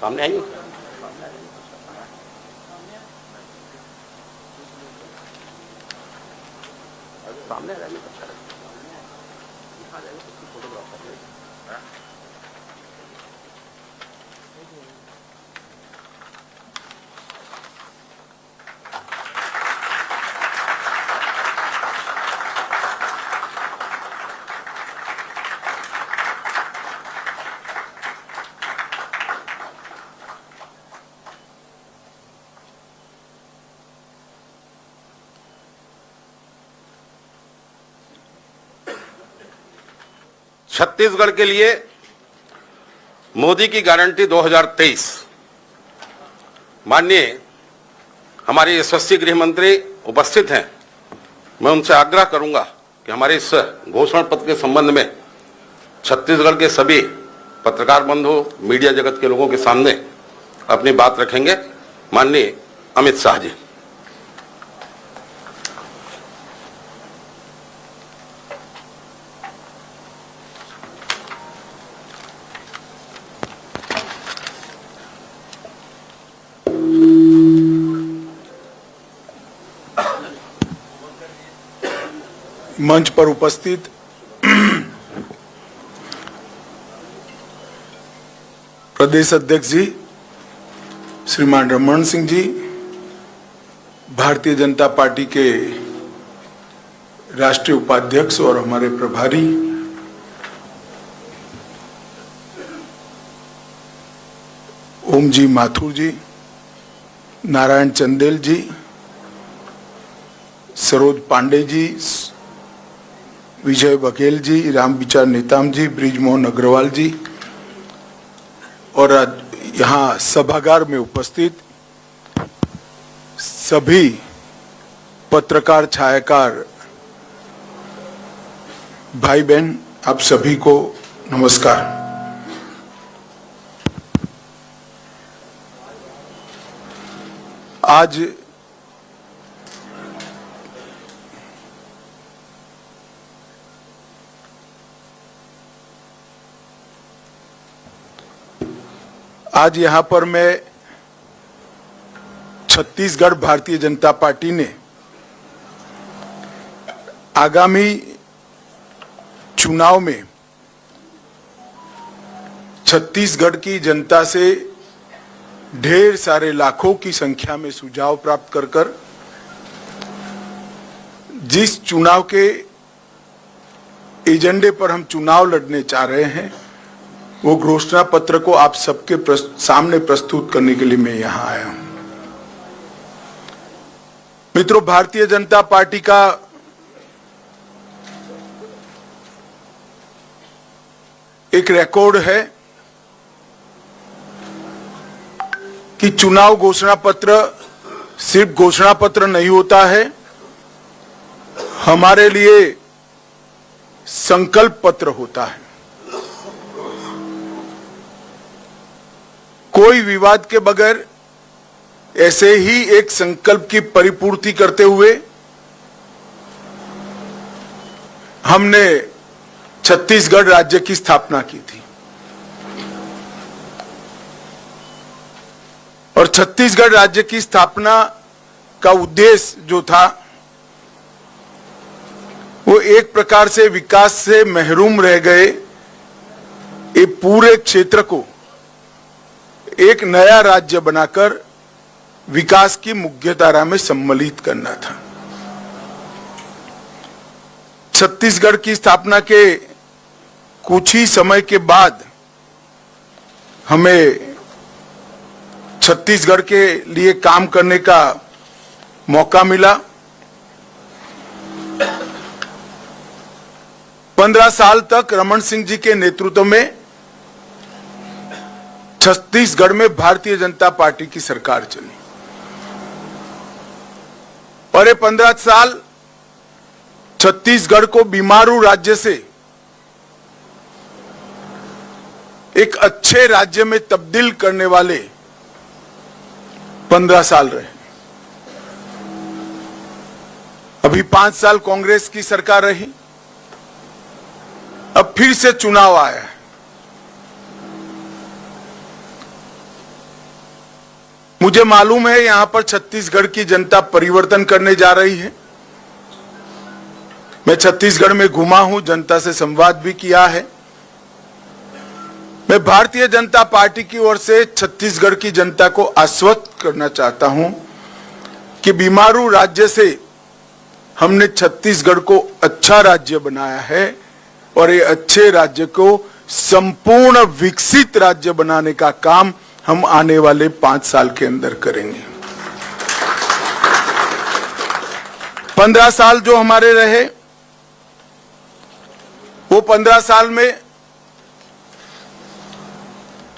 सामने आइए। सामने रहने का अच्छा लगता है। यहाँ जाएगा तो फोटोग्राफ कर लेगा। छत्तीसगढ़ के लिए मोदी की गारंटी 2023। माननीय हमारे यशस्वी गृह मंत्री उपस्थित हैं। मैं उनसे आग्रह करूंगा कि हमारे इस घोषणा पत्र के संबंध में छत्तीसगढ़ के सभी पत्रकार बंधु, मीडिया जगत के लोगों के सामने अपनी बात रखेंगे। माननीय अमित शाह जी। मंच पर उपस्थित प्रदेश अध्यक्ष जी श्रीमान रमन सिंह जी, भारतीय जनता पार्टी के राष्ट्रीय उपाध्यक्ष और हमारे प्रभारी, ओम जी माथुर जी, नारायण चंदेल जी, सरोज पांडे जी, विजय बघेल जी, राम विचार नेताम जी, ब्रिजमोहन अग्रवाल जी और यहाँ सभागार में उपस्थित सभी पत्रकार, छायाकार भाई बहन, आप सभी को नमस्कार। आज यहाँ पर मैं छत्तीसगढ़ भारतीय जनता पार्टी ने आगामी चुनाव में छत्तीसगढ़ की जनता से ढेर सारे लाखों की संख्या में सुझाव प्राप्त कर जिस चुनाव के एजेंडे पर हम चुनाव लड़ने चाह रहे हैं, वो घोषणा पत्र को आप सबके सामने प्रस्तुत करने के लिए मैं यहां आया हूं। मित्रों, भारतीय जनता पार्टी का एक रिकॉर्ड है कि चुनाव घोषणा पत्र सिर्फ घोषणा पत्र नहीं होता है, हमारे लिए संकल्प पत्र होता है। कोई विवाद के बगैर ऐसे ही एक संकल्प की परिपूर्ति करते हुए हमने छत्तीसगढ़ राज्य की स्थापना की थी और छत्तीसगढ़ राज्य की स्थापना का उद्देश्य जो था वो एक प्रकार से विकास से महरूम रह गए ये पूरे क्षेत्र को एक नया राज्य बनाकर विकास की मुख्यधारा में सम्मिलित करना था। छत्तीसगढ़ की स्थापना के कुछ ही समय के बाद हमें छत्तीसगढ़ के लिए काम करने का मौका मिला। 15 साल तक रमन सिंह जी के नेतृत्व में छत्तीसगढ़ में भारतीय जनता पार्टी की सरकार चली और ये 15 साल छत्तीसगढ़ को बीमारू राज्य से एक अच्छे राज्य में तब्दील करने वाले 15 साल रहे। अभी 5 साल कांग्रेस की सरकार रही, अब फिर से चुनाव आया है। मुझे मालूम है यहां पर छत्तीसगढ़ की जनता परिवर्तन करने जा रही है। मैं छत्तीसगढ़ में घुमा हूं, जनता से संवाद भी किया है। मैं भारतीय जनता पार्टी की ओर से छत्तीसगढ़ की जनता को आश्वस्त करना चाहता हूं कि बीमारू राज्य से हमने छत्तीसगढ़ को अच्छा राज्य बनाया है और ये अच्छे राज्य को संपूर्ण विकसित राज्य बनाने का काम हम आने वाले 5 साल के अंदर करेंगे। 15 साल जो हमारे रहे, वो 15 साल में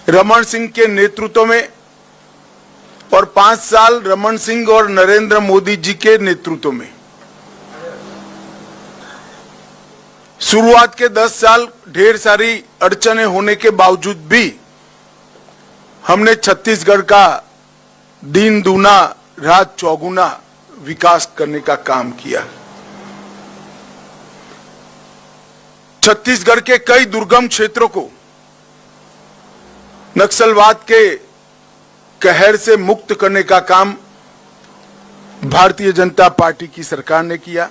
रमन सिंह के नेतृत्व में और 5 साल रमन सिंह और नरेंद्र मोदी जी के नेतृत्व में, शुरुआत के 10 साल ढेर सारी अड़चने होने के बावजूद भी हमने छत्तीसगढ़ का दिन दूना रात चौगुना विकास करने का काम किया। छत्तीसगढ़ के कई दुर्गम क्षेत्रों को नक्सलवाद के कहर से मुक्त करने का काम भारतीय जनता पार्टी की सरकार ने किया।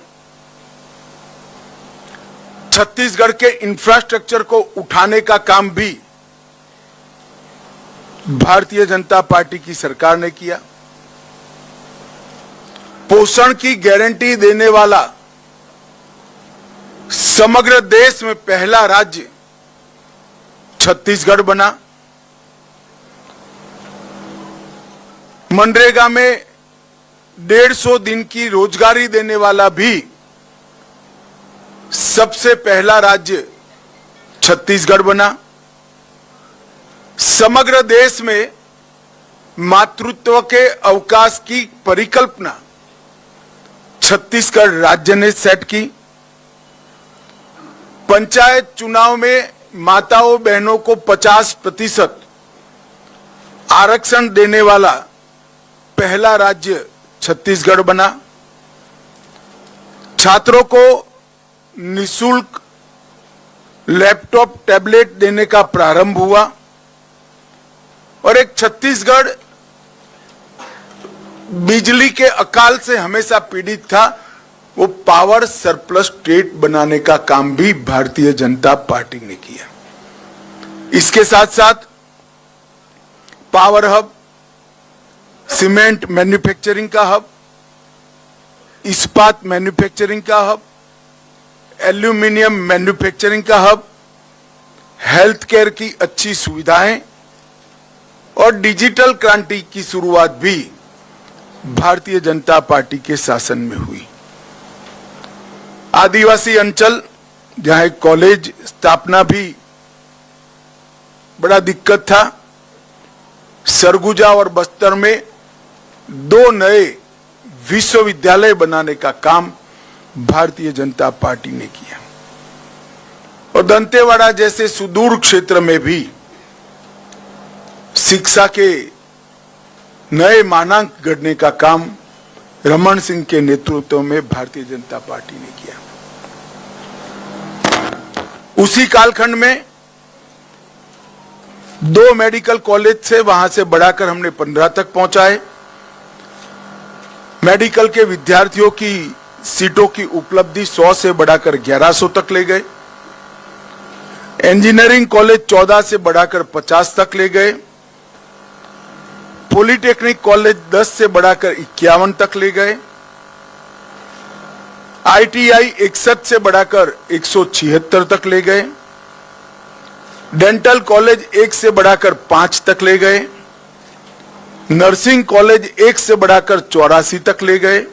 छत्तीसगढ़ के इंफ्रास्ट्रक्चर को उठाने का काम भी भारतीय जनता पार्टी की सरकार ने किया। पोषण की गारंटी देने वाला समग्र देश में पहला राज्य छत्तीसगढ़ बना। मनरेगा में 150 दिन की रोजगारी देने वाला भी सबसे पहला राज्य छत्तीसगढ़ बना। समग्र देश में मातृत्व के अवकाश की परिकल्पना छत्तीसगढ़ राज्य ने सेट की। पंचायत चुनाव में माताओं बहनों को 50% आरक्षण देने वाला पहला राज्य छत्तीसगढ़ बना। छात्रों को निःशुल्क लैपटॉप टैबलेट देने का प्रारंभ हुआ और एक छत्तीसगढ़ बिजली के अकाल से हमेशा पीड़ित था, वो पावर सरप्लस स्टेट बनाने का काम भी भारतीय जनता पार्टी ने किया। इसके साथ साथ पावर हब, सीमेंट मैन्युफैक्चरिंग का हब, इस्पात मैन्युफैक्चरिंग का हब, एल्यूमिनियम मैन्युफैक्चरिंग का हब, हेल्थ केयर की अच्छी सुविधाएं और डिजिटल क्रांति की शुरुआत भी भारतीय जनता पार्टी के शासन में हुई। आदिवासी अंचल जहां एक कॉलेज स्थापना भी बड़ा दिक्कत था, सरगुजा और बस्तर में 2 नए विश्वविद्यालय बनाने का काम भारतीय जनता पार्टी ने किया और दंतेवाड़ा जैसे सुदूर क्षेत्र में भी शिक्षा के नए मानांक गढ़ने का काम रमन सिंह के नेतृत्व में भारतीय जनता पार्टी ने किया। उसी कालखंड में 2 मेडिकल कॉलेज से वहां से बढ़ाकर हमने 15 तक पहुंचाए। मेडिकल के विद्यार्थियों की सीटों की उपलब्धि 100 से बढ़ाकर 1100 तक ले गए। इंजीनियरिंग कॉलेज 14 से बढ़ाकर 50 तक ले गए। पॉलिटेक्निक कॉलेज 10 से बढ़ाकर 51 तक ले गए। आईटीआई 61 से बढ़ाकर 176 तक ले गए। डेंटल कॉलेज 1 से बढ़ाकर 5 तक ले गए। नर्सिंग कॉलेज 1 से बढ़ाकर 84 तक ले गए।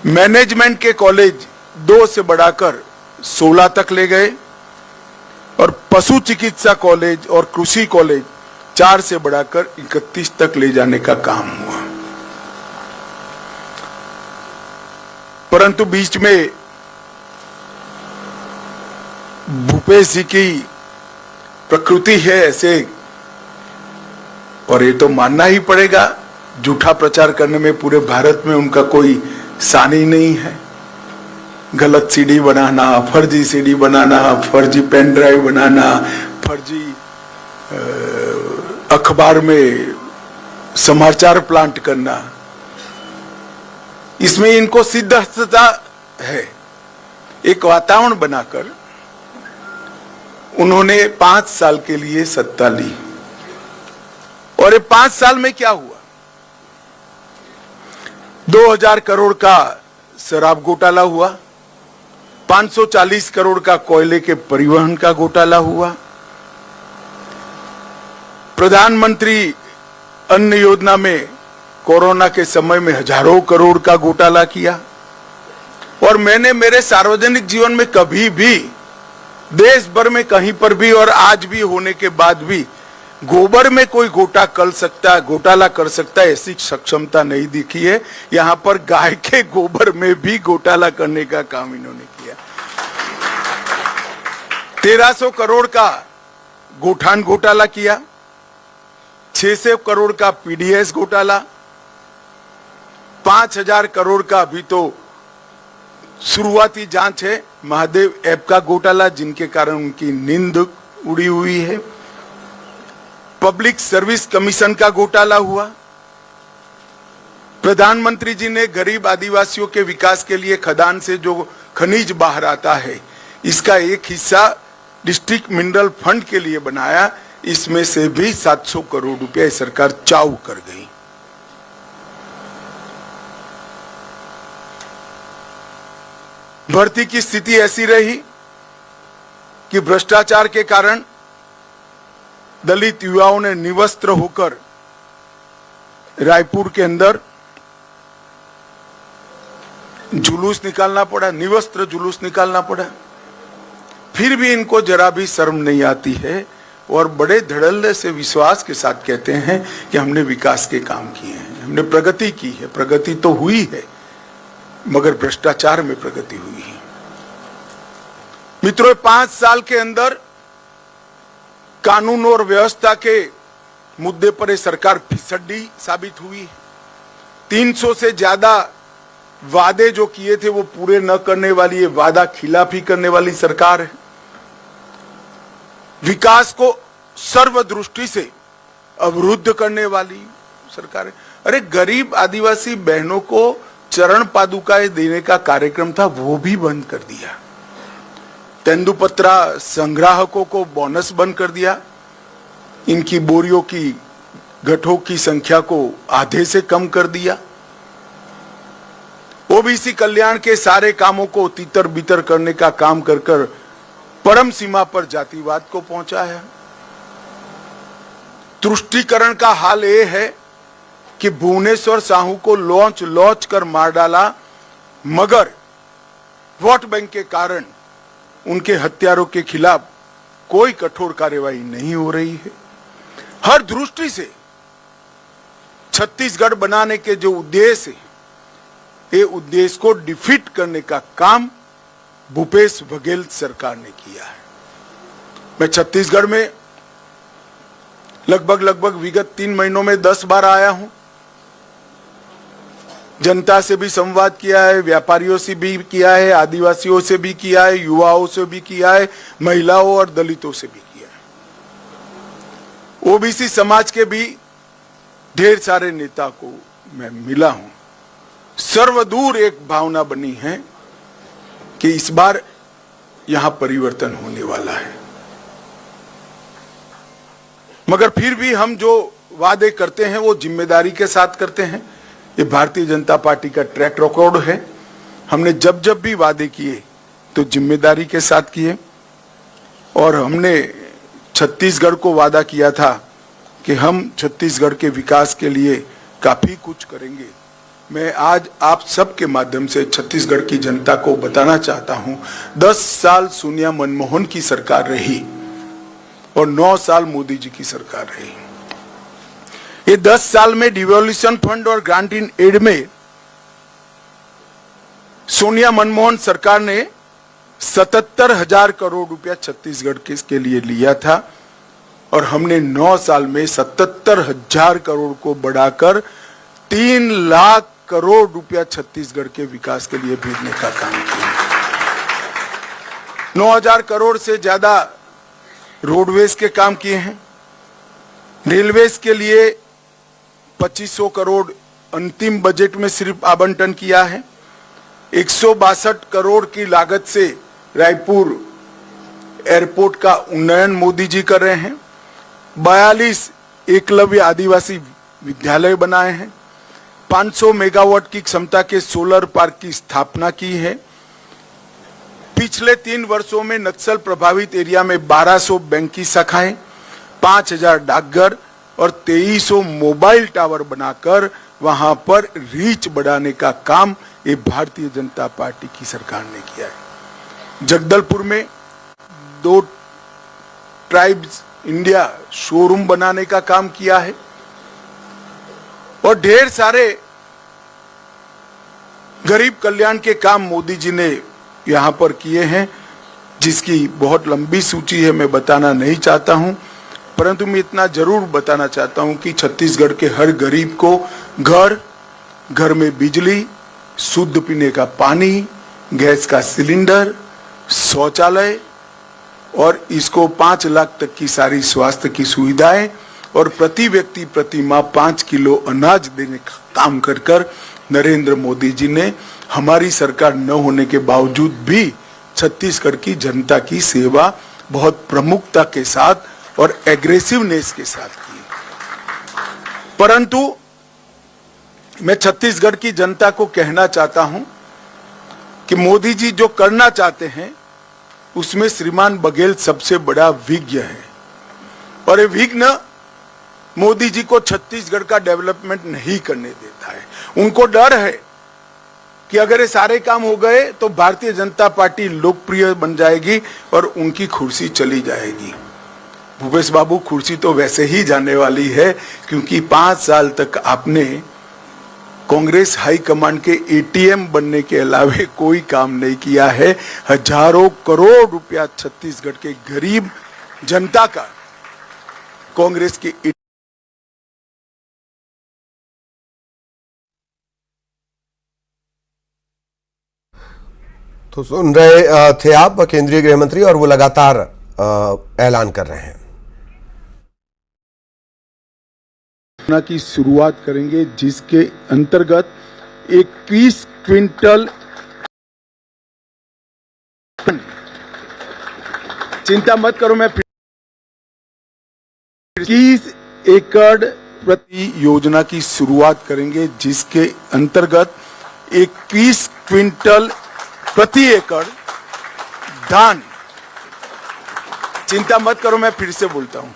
मैनेजमेंट के कॉलेज 2 से बढ़ाकर 16 तक ले गए और पशु चिकित्सा कॉलेज और कृषि कॉलेज 4 से बढ़ाकर 31 तक ले जाने का काम हुआ। परंतु बीच में भूपेश जी की प्रकृति है ऐसे, और ये तो मानना ही पड़ेगा, झूठा प्रचार करने में पूरे भारत में उनका कोई सानी नहीं है। गलत सीडी बनाना, फर्जी सीडी बनाना, फर्जी पेन ड्राइव बनाना, फर्जी अखबार में समाचार प्लांट करना, इसमें इनको सिद्धता है। एक वातावरण बनाकर उन्होंने 5 साल के लिए सत्ता ली और ये 5 साल में क्या हुआ? 2000 करोड़ का शराब घोटाला हुआ, 540 करोड़ का कोयले के परिवहन का घोटाला हुआ, प्रधानमंत्री अन्न योजना में कोरोना के समय में हजारों करोड़ का घोटाला किया। और मैंने मेरे सार्वजनिक जीवन में कभी भी देश भर में कहीं पर भी और आज भी होने के बाद भी गोबर में कोई घोटाला कर सकता है ऐसी सक्षमता नहीं दिखी है। यहां पर गाय के गोबर में भी घोटाला करने का काम इन्होंने किया। 1300 करोड़ का गोठान घोटाला किया, 600 करोड़ का पीडीएस घोटाला, 5000 करोड़ का अभी तो शुरुआती जांच है महादेव ऐप का घोटाला, जिनके कारण उनकी नींद उड़ी हुई है। पब्लिक सर्विस कमीशन का घोटाला हुआ। प्रधानमंत्री जी ने गरीब आदिवासियों के विकास के लिए खदान से जो खनिज बाहर आता है, इसका एक हिस्सा डिस्ट्रिक्ट मिनरल फंड के लिए बनाया। इसमें से भी 700 करोड़ रुपया सरकार चाऊ कर गई। भर्ती की स्थिति ऐसी रही कि भ्रष्टाचार के कारण दलित युवाओं ने निवस्त्र होकर रायपुर के अंदर जुलूस निकालना पड़ा, निवस्त्र जुलूस निकालना पड़ा। फिर भी इनको जरा भी शर्म नहीं आती है और बड़े धड़ल्ले से विश्वास के साथ कहते हैं कि हमने विकास के काम किए हैं, हमने प्रगति की है। प्रगति तो हुई है मगर भ्रष्टाचार में प्रगति हुई है। मित्रों, 5 साल के अंदर कानून और व्यवस्था के मुद्दे पर ये सरकार फिसड्डी साबित हुई है। 300 से ज्यादा वादे जो किए थे वो पूरे न करने वाली, ये वादा खिलाफी करने वाली सरकार है। विकास को सर्वदृष्टि से अवरुद्ध करने वाली सरकार है। अरे गरीब आदिवासी बहनों को चरण पादुकाएं देने का कार्यक्रम था, वो भी बंद कर दिया। तेंदुपत्रा संग्राहकों को बोनस बंद कर दिया। इनकी बोरियों की गठों की संख्या को आधे से कम कर दिया। ओबीसी कल्याण के सारे कामों को तितर बितर करने का काम कर कर परम सीमा पर जातिवाद को पहुंचाया। तुष्टीकरण का हाल यह है कि भुवनेश्वर साहू को लॉन्च कर मार डाला, मगर वोट बैंक के कारण उनके हत्यारों के खिलाफ कोई कठोर कार्यवाही नहीं हो रही है। हर दृष्टि से छत्तीसगढ़ बनाने के जो उद्देश्य है, ये उद्देश्य को डिफीट करने का काम भूपेश बघेल सरकार ने किया है। मैं छत्तीसगढ़ में लगभग विगत 3 महीनों में 10 बार आया हूं। जनता से भी संवाद किया है, व्यापारियों से भी किया है, आदिवासियों से भी किया है, युवाओं से भी किया है, महिलाओं और दलितों से भी किया है। ओबीसी समाज के भी ढेर सारे नेता को मैं मिला हूं। सर्वदूर एक भावना बनी है कि इस बार यहां परिवर्तन होने वाला है। मगर फिर भी हम जो वादे करते हैं वो जिम्मेदारी के साथ करते हैं। ये भारतीय जनता पार्टी का ट्रैक रिकॉर्ड है। हमने जब भी वादे किए तो जिम्मेदारी के साथ किए। और हमने छत्तीसगढ़ को वादा किया था कि हम छत्तीसगढ़ के विकास के लिए काफी कुछ करेंगे। मैं आज आप सबके माध्यम से छत्तीसगढ़ की जनता को बताना चाहता हूं, 10 साल सोनिया मनमोहन की सरकार रही और 9 साल मोदी जी की सरकार रही। ये 10 साल में डिवोल्यूशन फंड और ग्रांट इन एड में सोनिया मनमोहन सरकार ने 77,000 करोड़ रुपया छत्तीसगढ़ के लिए लिया था और हमने 9 साल में 77,000 करोड़ को बढ़ाकर 3 लाख करोड़ रुपया छत्तीसगढ़ के विकास के लिए भेजने का काम किया। 9,000 करोड़ से ज्यादा रोडवेज के काम किए हैं। रेलवेज के लिए 2500 करोड़ अंतिम बजट में सिर्फ आवंटन किया है। 162 करोड़ की लागत से रायपुर एयरपोर्ट का उन्नयन मोदी जी कर रहे हैं। 42 एकलव्य आदिवासी विद्यालय बनाए हैं। 500 मेगावाट की क्षमता के सोलर पार्क की स्थापना की है। पिछले 3 वर्षों में नक्सल प्रभावित एरिया में 1200 बैंक की शाखाएं, 5000 डाकघर और 2300 मोबाइल टावर बनाकर वहां पर रीच बढ़ाने का काम ये भारतीय जनता पार्टी की सरकार ने किया है। जगदलपुर में 2 ट्राइब्स इंडिया शोरूम बनाने का काम किया है और ढेर सारे गरीब कल्याण के काम मोदी जी ने यहां पर किए हैं, जिसकी बहुत लंबी सूची है, मैं बताना नहीं चाहता हूं, परंतु मैं इतना जरूर बताना चाहता हूं कि छत्तीसगढ़ के हर गरीब को घर में बिजली, शुद्ध पीने का पानी, गैस का सिलेंडर, शौचालय और इसको 5 लाख तक की सारी स्वास्थ्य की सुविधाएं और प्रति व्यक्ति प्रति माह 5 किलो अनाज देने का काम कर नरेंद्र मोदी जी ने हमारी सरकार न होने के बावजूद भी छत्तीसगढ़ की जनता की सेवा बहुत प्रमुखता के साथ और एग्रेसिवनेस के साथ की। परंतु मैं छत्तीसगढ़ की जनता को कहना चाहता हूं कि मोदी जी जो करना चाहते हैं उसमें श्रीमान बघेल सबसे बड़ा विज्ञ है और ये विघ्न मोदी जी को छत्तीसगढ़ का डेवलपमेंट नहीं करने देता है। उनको डर है कि अगर ये सारे काम हो गए तो भारतीय जनता पार्टी लोकप्रिय बन जाएगी और उनकी कुर्सी चली जाएगी। भूपेश बाबू, कुर्सी तो वैसे ही जाने वाली है क्योंकि 5 साल तक आपने कांग्रेस हाईकमांड के एटीएम बनने के अलावे कोई काम नहीं किया है। हजारों करोड़ रुपया छत्तीसगढ़ के गरीब जनता का कांग्रेस के तो सुन रहे थे आप केंद्रीय गृह मंत्री और वो लगातार ऐलान कर रहे हैं की शुरुआत करेंगे जिसके अंतर्गत 21 क्विंटल, चिंता मत करो, मैं 21 एकड़ प्रति योजना की शुरुआत करेंगे जिसके अंतर्गत 21 क्विंटल प्रति एकड़ धान, चिंता मत करो, मैं फिर से बोलता हूं,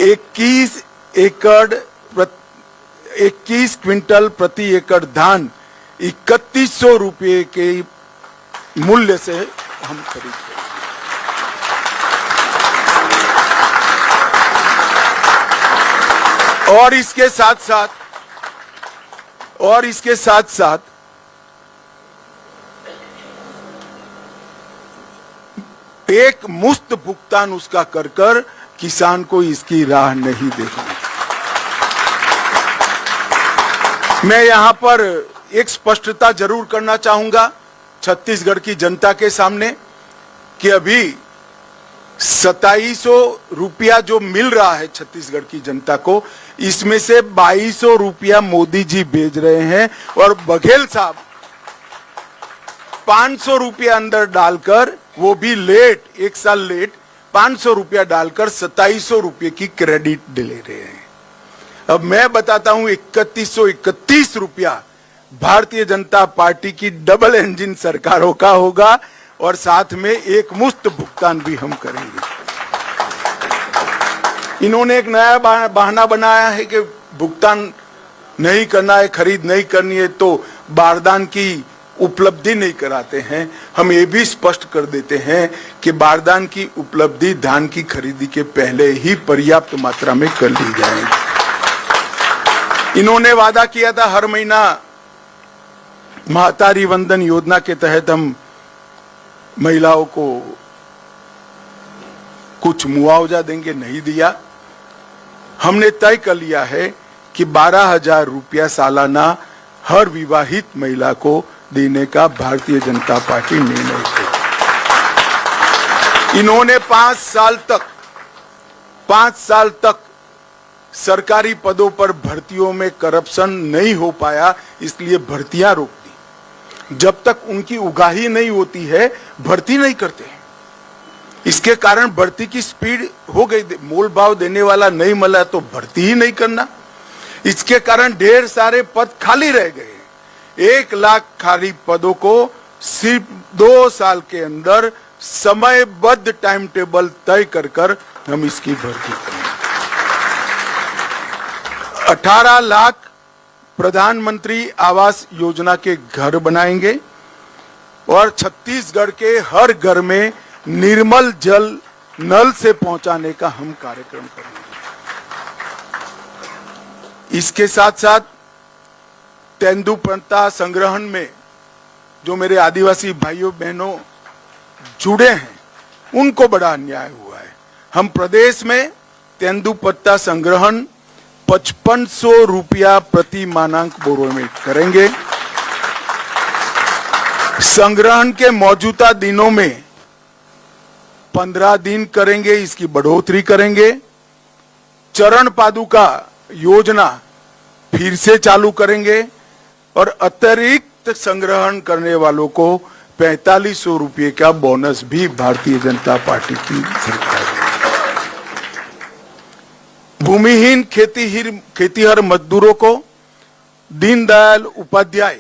21 क्विंटल प्रति एकड़ धान 3100 रुपये के मूल्य से हम खरीदते हैं। और इसके साथ साथ एक मुफ्त भुगतान उसका कर किसान को इसकी राह नहीं देखनी। मैं यहां पर एक स्पष्टता जरूर करना चाहूंगा छत्तीसगढ़ की जनता के सामने कि अभी 2700 रुपया जो मिल रहा है छत्तीसगढ़ की जनता को, इसमें से 2200 रुपया मोदी जी भेज रहे हैं और बघेल साहब 500 रुपया अंदर डालकर, वो भी लेट, 1 साल लेट, 500 रुपया डालकर 2700 रुपये की क्रेडिट ले रहे हैं। अब मैं बताता हूं 3131 रुपया भारतीय जनता पार्टी की डबल इंजन सरकारों का होगा और साथ में एक मुफ्त भुगतान भी हम करेंगे। इन्होंने एक नया बहाना बनाया है कि भुगतान नहीं करना है, खरीद नहीं करनी है तो बारदान की उपलब्धि नहीं कराते हैं। हम ये भी स्पष्ट कर देते हैं कि बारदान की उपलब्धि धान की खरीदी के पहले ही पर्याप्त मात्रा में कर ली जाएगी। इन्होंने वादा किया था हर महीना महतारी वंदन योजना के तहत हम महिलाओं को कुछ मुआवजा देंगे, नहीं दिया। हमने तय कर लिया है कि 12,000 रुपया सालाना हर विवाहित महिला को देने का भारतीय जनता पार्टी निर्णय करेगी। इन्होंने 5 साल तक सरकारी पदों पर भर्तियों में करप्शन नहीं हो पाया, इसलिए भर्तियां रोक दी। जब तक उनकी उगाही नहीं होती है, भर्ती नहीं करते। इसके कारण भर्ती की स्पीड हो गई। मोल भाव देने वाला नहीं मिला तो भर्ती ही नहीं करना। इसके कारण ढेर सारे पद खाली रह गए। 1 लाख खाली पदों को सिर्फ 2 साल के अंदर समयबद्ध टाइम टेबल तय कर हम इसकी भर्ती करेंगे। 18 लाख प्रधानमंत्री आवास योजना के घर बनाएंगे और छत्तीसगढ़ के हर घर में निर्मल जल नल से पहुंचाने का हम कार्यक्रम करेंगे। इसके साथ साथ तेंदुपत्ता संग्रहण में जो मेरे आदिवासी भाइयों बहनों जुड़े हैं, उनको बड़ा अन्याय हुआ है। हम प्रदेश में तेंदुपत्ता संग्रहण 5500 रुपया प्रति मानक बोरो में करेंगे। संग्रहण के मौजूदा दिनों में 15 दिन करेंगे, इसकी बढ़ोतरी करेंगे। चरण पादुका योजना फिर से चालू करेंगे और अतिरिक्त संग्रहण करने वालों को 4500 रुपये का बोनस भी भारतीय जनता पार्टी की सरकार देगी। भूमिहीन खेतीहर मजदूरों को दीनदयाल उपाध्याय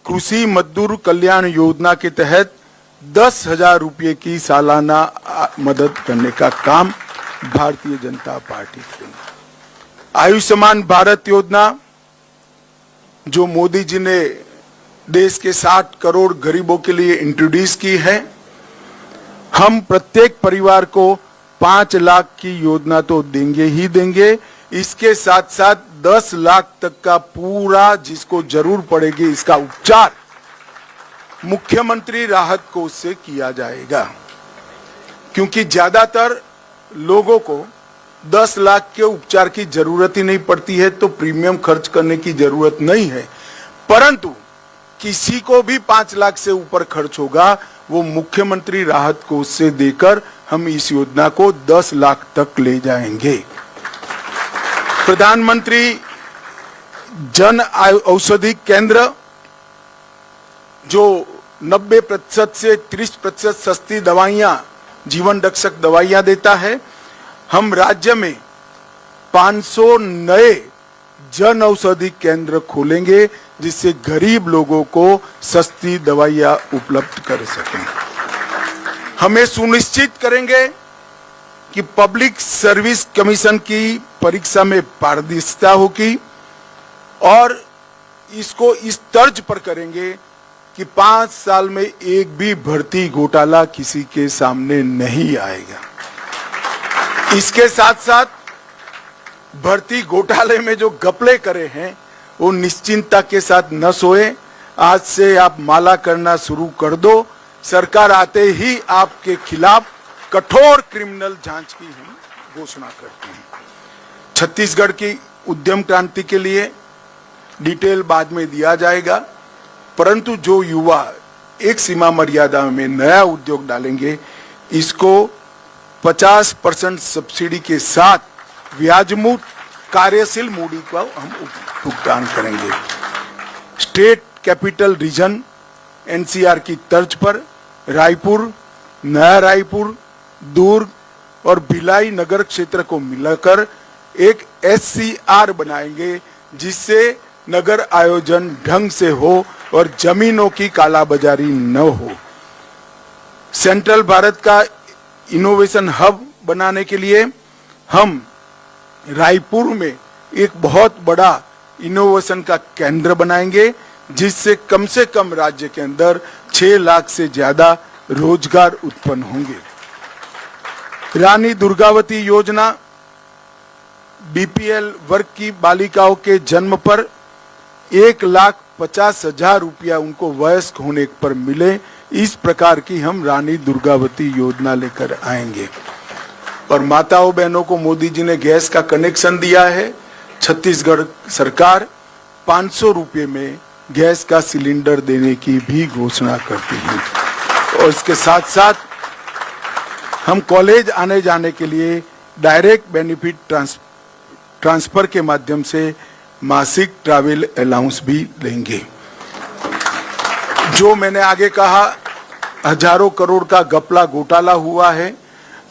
कृषि मजदूर कल्याण योजना के तहत 10,000 रुपये की सालाना मदद करने का काम भारतीय जनता पार्टी करेगी। आयुष्मान भारत योजना जो मोदी जी ने देश के 60 करोड़ गरीबों के लिए इंट्रोड्यूस की है, हम प्रत्येक परिवार को 5 लाख की योजना तो देंगे ही देंगे। इसके साथ साथ 10 लाख तक का पूरा जिसको जरूर पड़ेगी इसका उपचार मुख्यमंत्री राहत कोष से किया जाएगा, क्योंकि ज्यादातर लोगों को 10 लाख के उपचार की जरूरत ही नहीं पड़ती है, तो प्रीमियम खर्च करने की जरूरत नहीं है। परंतु किसी को भी 5 लाख से ऊपर खर्च होगा, वो मुख्यमंत्री राहत कोष से देकर हम इस योजना को 10 लाख तक ले जाएंगे। प्रधानमंत्री जन औषधि केंद्र जो 90% से 30% सस्ती दवाइयां, जीवन रक्षक दवाइयां देता है, हम राज्य में 500 नए जन औषधि केंद्र खोलेंगे, जिससे गरीब लोगों को सस्ती दवाइयां उपलब्ध कर सकें। हमें सुनिश्चित करेंगे कि पब्लिक सर्विस कमीशन की परीक्षा में पारदर्शिता होगी और इसको इस तर्ज पर करेंगे कि 5 साल में एक भी भर्ती घोटाला किसी के सामने नहीं आएगा। इसके साथ साथ भर्ती घोटाले में जो घपले करे हैं वो निश्चिंतता के साथ न सोए। आज से आप माला करना शुरू कर दो। सरकार आते ही आपके खिलाफ कठोर क्रिमिनल जांच की हम घोषणा करते हैं। छत्तीसगढ़ की उद्यम क्रांति के लिए डिटेल बाद में दिया जाएगा, परंतु जो युवा एक सीमा मर्यादा में नया उद्योग डालेंगे, इसको 50% सब्सिडी के साथ ब्याजमुक्त कार्यशील मूडी का हम भुगतान करेंगे। स्टेट कैपिटल रीजन एनसीआर की तर्ज पर रायपुर, नया रायपुर, दुर्ग और भिलाई नगर क्षेत्र को मिलाकर एक एससीआर बनाएंगे, जिससे नगर आयोजन ढंग से हो और जमीनों की कालाबाजारी न हो। सेंट्रल भारत का इनोवेशन हब बनाने के लिए हम रायपुर में एक बहुत बड़ा इनोवेशन का केंद्र बनाएंगे, जिससे कम से कम राज्य के अंदर 6 लाख से ज्यादा रोजगार उत्पन्न होंगे। रानी दुर्गावती योजना बीपीएल वर्ग की बालिकाओं के जन्म पर 1,50,000 रुपया उनको वयस्क होने पर मिले, इस प्रकार की हम रानी दुर्गावती योजना लेकर आएंगे। और माताओं बहनों को मोदी जी ने गैस का कनेक्शन दिया है। छत्तीसगढ़ सरकार 500 रुपये में गैस का सिलेंडर देने की भी घोषणा करती है। और इसके साथ साथ हम कॉलेज आने जाने के लिए डायरेक्ट बेनिफिट ट्रांसफर के माध्यम से मासिक ट्रैवल अलाउंस भी लेंगे। जो मैंने आगे कहा, हजारों करोड़ का घपला घोटाला हुआ है।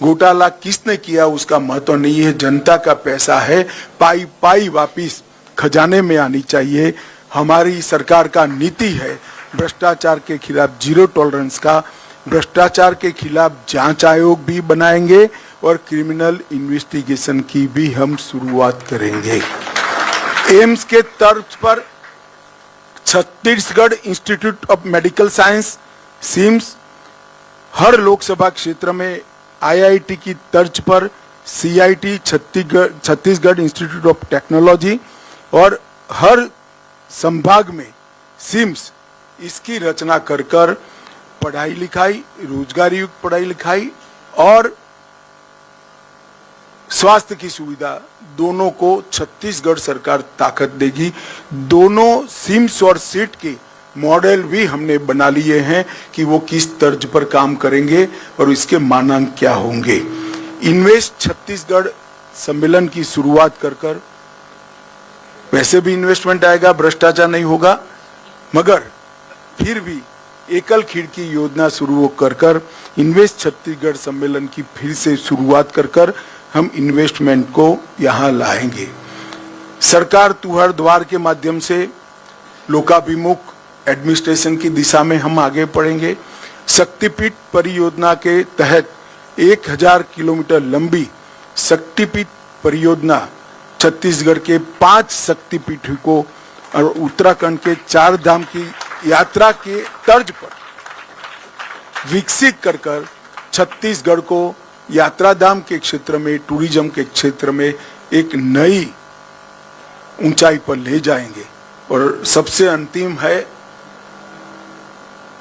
घोटाला किसने किया उसका महत्व नहीं है, जनता का पैसा है, पाई पाई वापिस खजाने में आनी चाहिए। हमारी सरकार का नीति है भ्रष्टाचार के खिलाफ जीरो टॉलरेंस का। भ्रष्टाचार के खिलाफ जांच आयोग भी बनाएंगे और क्रिमिनल इन्वेस्टिगेशन की भी हम शुरुआत करेंगे। एम्स के तर्ज पर Chhattisgarh institute of medical science CIMS, हर लोकसभा क्षेत्र में आईआईटी की तर्ज पर CIT Chhattisgarh institute of technology और हर संभाग में सिम्स, इसकी रचना कर कर पढ़ाई लिखाई, रोजगार युक्त पढ़ाई लिखाई और स्वास्थ्य की सुविधा दोनों को छत्तीसगढ़ सरकार ताकत देगी। दोनों सिम्स और सीट के मॉडल भी हमने बना लिए हैं कि वो किस तर्ज पर काम करेंगे और इसके मानांक क्या होंगे। इन्वेस्ट छत्तीसगढ़ सम्मेलन की शुरुआत कर कर, वैसे भी इन्वेस्टमेंट आएगा, भ्रष्टाचार नहीं होगा, मगर फिर भी एकल खिड़की योजना शुरू कर कर इन्वेस्ट छत्तीसगढ़ सम्मेलन की फिर से शुरुआत कर कर हम इन्वेस्टमेंट को यहाँ लाएंगे। सरकार तुहर द्वार के माध्यम से लोकाभिमुख एडमिनिस्ट्रेशन की दिशा में हम आगे बढ़ेंगे। शक्तिपीठ परियोजना के तहत 1000 किलोमीटर लंबी शक्तिपीठ परियोजना छत्तीसगढ़ के 5 शक्तिपीठों को और उत्तराखंड के 4 धाम की यात्रा के तर्ज पर विकसित कर कर छत्तीसगढ़ को यात्रा धाम के क्षेत्र में, टूरिज्म के क्षेत्र में एक नई ऊंचाई पर ले जाएंगे। और सबसे अंतिम है,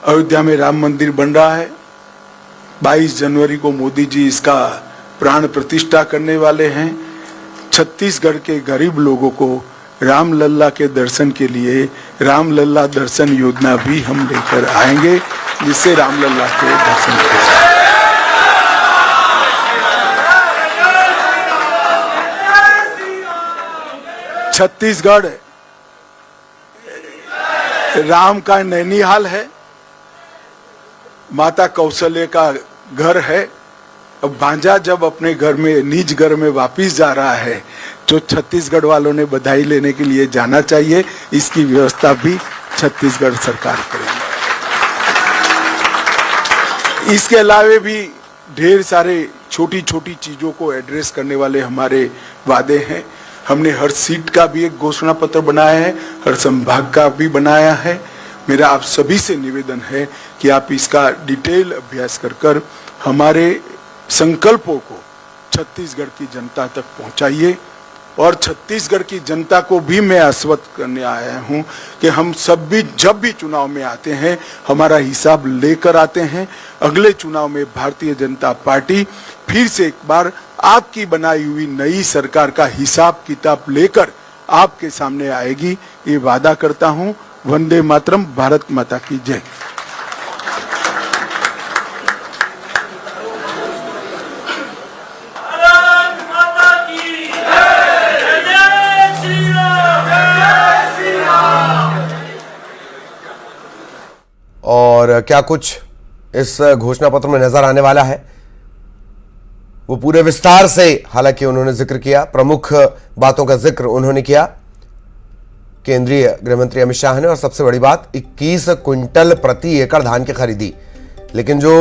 अयोध्या में राम मंदिर बन रहा है। 22 जनवरी को मोदी जी इसका प्राण प्रतिष्ठा करने वाले हैं। छत्तीसगढ़ के गरीब लोगों को रामलल्ला के दर्शन के लिए रामलल्ला दर्शन योजना भी हम लेकर आएंगे, जिससे रामलल्ला के दर्शन हो सके। छत्तीसगढ़ राम का नैनीहाल है, माता कौशल्या का घर है। अब भांजा जब अपने घर में, निज घर में वापिस जा रहा है, तो छत्तीसगढ़ वालों ने बधाई लेने के लिए जाना चाहिए। इसकी व्यवस्था भी छत्तीसगढ़ सरकार करेगी। इसके अलावे भी ढेर सारे छोटी छोटी चीजों को एड्रेस करने वाले हमारे वादे हैं। हमने हर सीट का भी एक घोषणा पत्र बनाया है, हर संभाग का भी बनाया है। मेरा आप सभी से निवेदन है कि आप इसका डिटेल अभ्यास कर कर हमारे संकल्पों को छत्तीसगढ़ की जनता तक पहुंचाइए। और छत्तीसगढ़ की जनता को भी मैं आश्वस्त करने आया हूं कि हम सब भी जब भी चुनाव में आते हैं हमारा हिसाब लेकर आते हैं। अगले चुनाव में भारतीय जनता पार्टी फिर से एक बार आपकी बनाई हुई नई सरकार का हिसाब किताब लेकर आपके सामने आएगी, ये वादा करता हूं। वंदे मातरम, भारत माता की जय। और क्या कुछ इस घोषणा पत्र में नजर आने वाला है, वो पूरे विस्तार से हालांकि उन्होंने जिक्र किया। प्रमुख बातों का जिक्र उन्होंने किया केंद्रीय गृह मंत्री अमित शाह ने। और सबसे बड़ी बात, 21 क्विंटल प्रति एकड़ धान की खरीदी। लेकिन जो